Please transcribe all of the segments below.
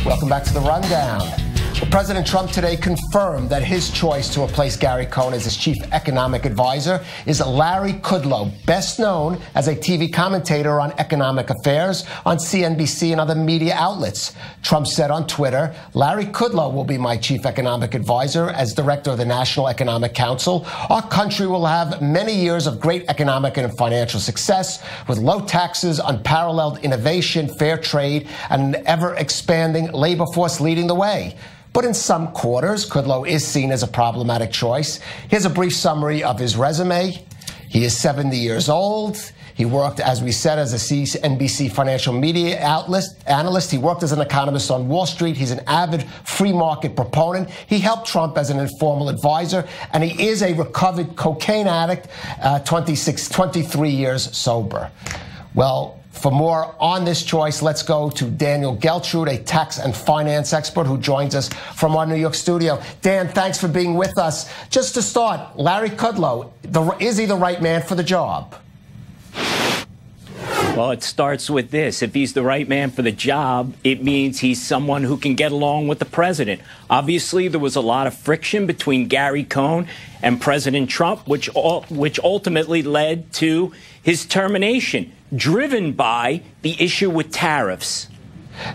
Welcome back to the Rundown. Well, President Trump today confirmed that his choice to replace Gary Cohn as his chief economic advisor is Larry Kudlow, best known as a TV commentator on economic affairs on CNBC and other media outlets. Trump said on Twitter, Larry Kudlow will be my chief economic advisor as director of the National Economic Council. Our country will have many years of great economic and financial success with low taxes, unparalleled innovation, fair trade, and an ever-expanding labor force leading the way. But in some quarters, Kudlow is seen as a problematic choice. Here's a brief summary of his resume. He is 70 years old. He worked, as we said, as a CNBC financial media analyst. He worked as an economist on Wall Street. He's an avid free market proponent. He helped Trump as an informal advisor, and he is a recovered cocaine addict, 23 years sober. Well, for more on this choice, let's go to Daniel Geltrude, a tax and finance expert who joins us from our New York studio. Dan, thanks for being with us. Just to start, Larry Kudlow, is he the right man for the job? Well, it starts with this. If he's the right man for the job, it means he's someone who can get along with the president. Obviously, there was a lot of friction between Gary Cohn and President Trump, which ultimately led to his termination, driven by the issue with tariffs.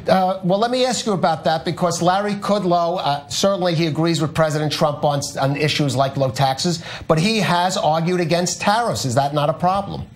Well, let me ask you about that, because Larry Kudlow, certainly he agrees with President Trump on issues like low taxes, but he has argued against tariffs. Is that not a problem?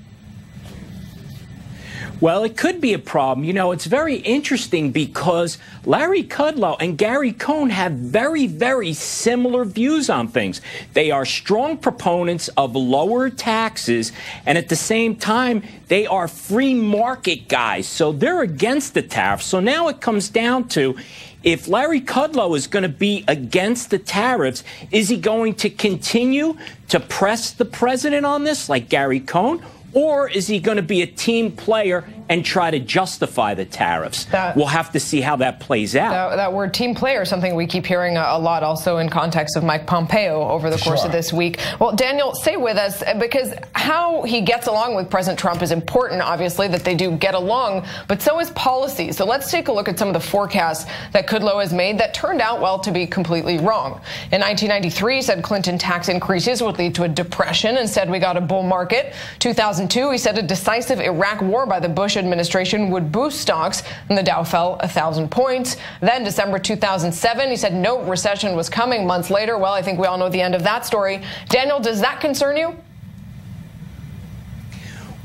Well, it could be a problem. You know, it's very interesting because Larry Kudlow and Gary Cohn have very, very similar views on things. They are strong proponents of lower taxes, and at the same time, they are free market guys. So they're against the tariffs. So now it comes down to, if Larry Kudlow is going to be against the tariffs, is he going to continue to press the president on this like Gary Cohn? Or is he going to be a team player and try to justify the tariffs? We'll have to see how that plays out. That word team player is something we keep hearing a lot also in context of Mike Pompeo over the course of this week. Well, Daniel, stay with us, because how he gets along with President Trump is important, obviously, that they do get along, but so is policy. So let's take a look at some of the forecasts that Kudlow has made that turned out, well, to be completely wrong. In 1993, he said Clinton tax increases would lead to a depression. Instead, we got a bull market. 2002, he said a decisive Iraq war by the Bush administration would boost stocks, and the Dow fell 1,000 points. Then December 2007, he said no recession was coming. Months later, well, I think we all know the end of that story. Daniel, does that concern you?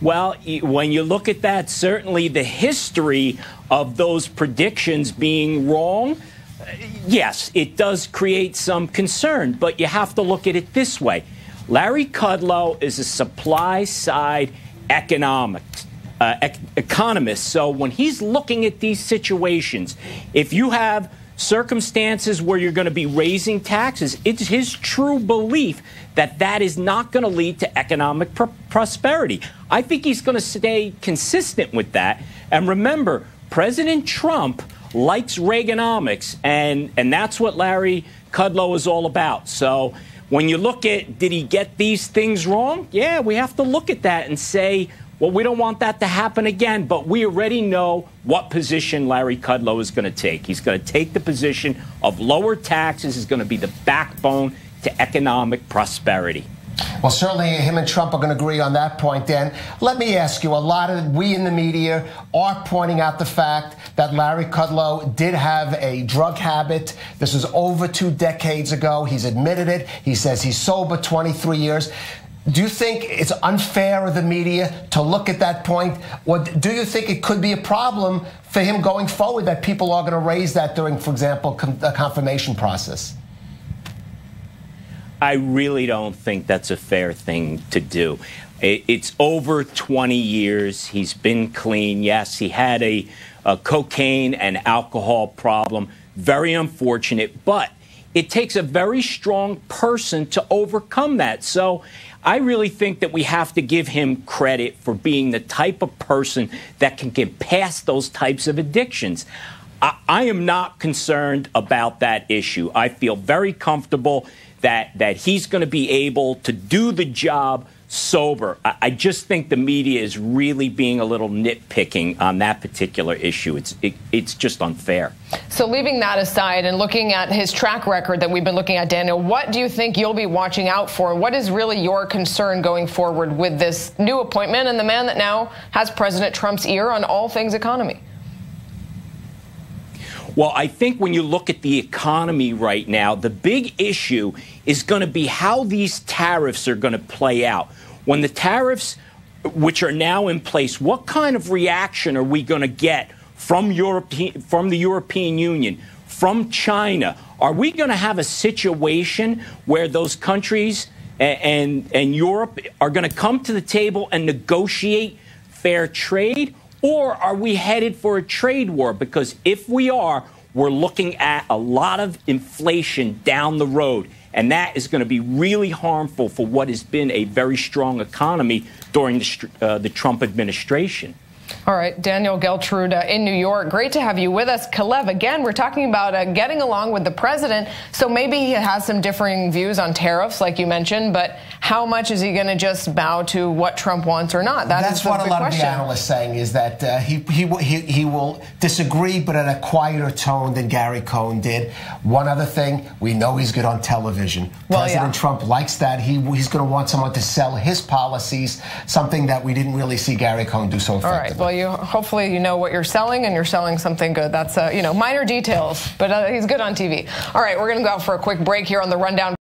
Well, when you look at that, certainly the history of those predictions being wrong, yes, it does create some concern, but you have to look at it this way. Larry Kudlow is a supply-side economist. So when he's looking at these situations, if you have circumstances where you're going to be raising taxes, it's his true belief that that is not going to lead to economic prosperity. I think he's going to stay consistent with that. And remember, President Trump likes Reaganomics, and that's what Larry Kudlow is all about. So when you look at, did he get these things wrong? Yeah, we have to look at that and say, well, we don't want that to happen again, but we already know what position Larry Kudlow is going to take. He's going to take the position of lower taxes is going to be the backbone to economic prosperity. Well, certainly him and Trump are going to agree on that point, Dan. Let me ask you, we in the media are pointing out the fact that Larry Kudlow did have a drug habit. This was over 2 decades ago. He's admitted it. He says he's sober 23 years. Do you think it's unfair of the media to look at that point? Or do you think it could be a problem for him going forward, that people are going to raise that during, for example, the confirmation process? I really don't think that's a fair thing to do. It's over 20 years. He's been clean. Yes, he had a cocaine and alcohol problem. Very unfortunate. But it takes a very strong person to overcome that. So I really think that we have to give him credit for being the type of person that can get past those types of addictions. I am not concerned about that issue. I feel very comfortable that he's going to be able to do the job sober. I just think the media is really being a little nitpicking on that particular issue. It's just unfair. So leaving that aside and looking at his track record that we've been looking at, Daniel, what do you think you'll be watching out for? What is really your concern going forward with this new appointment and the man that now has President Trump's ear on all things economy? Well, I think when you look at the economy right now, the big issue is going to be how these tariffs are going to play out. When the tariffs, which are now in place, what kind of reaction are we going to get from the European Union, from China? Are we going to have a situation where those countries and Europe are going to come to the table and negotiate fair trade? Or are we headed for a trade war? Because if we are, we're looking at a lot of inflation down the road. And that is going to be really harmful for what has been a very strong economy during the Trump administration. All right, Daniel Geltrude in New York. Great to have you with us. Kalev, again, we're talking about getting along with the president. So maybe he has some differing views on tariffs, like you mentioned, but how much is he going to just bow to what Trump wants or not? That's what a lot of the analysts saying, is that he will disagree, but at a quieter tone than Gary Cohn did. One other thing, we know he's good on television. President Trump likes that. He's going to want someone to sell his policies, something that we didn't really see Gary Cohn do so effectively. All right. Well, hopefully you know what you're selling, and you're selling something good. That's minor details, but he's good on TV. All right, we're going to go out for a quick break here on The Rundown.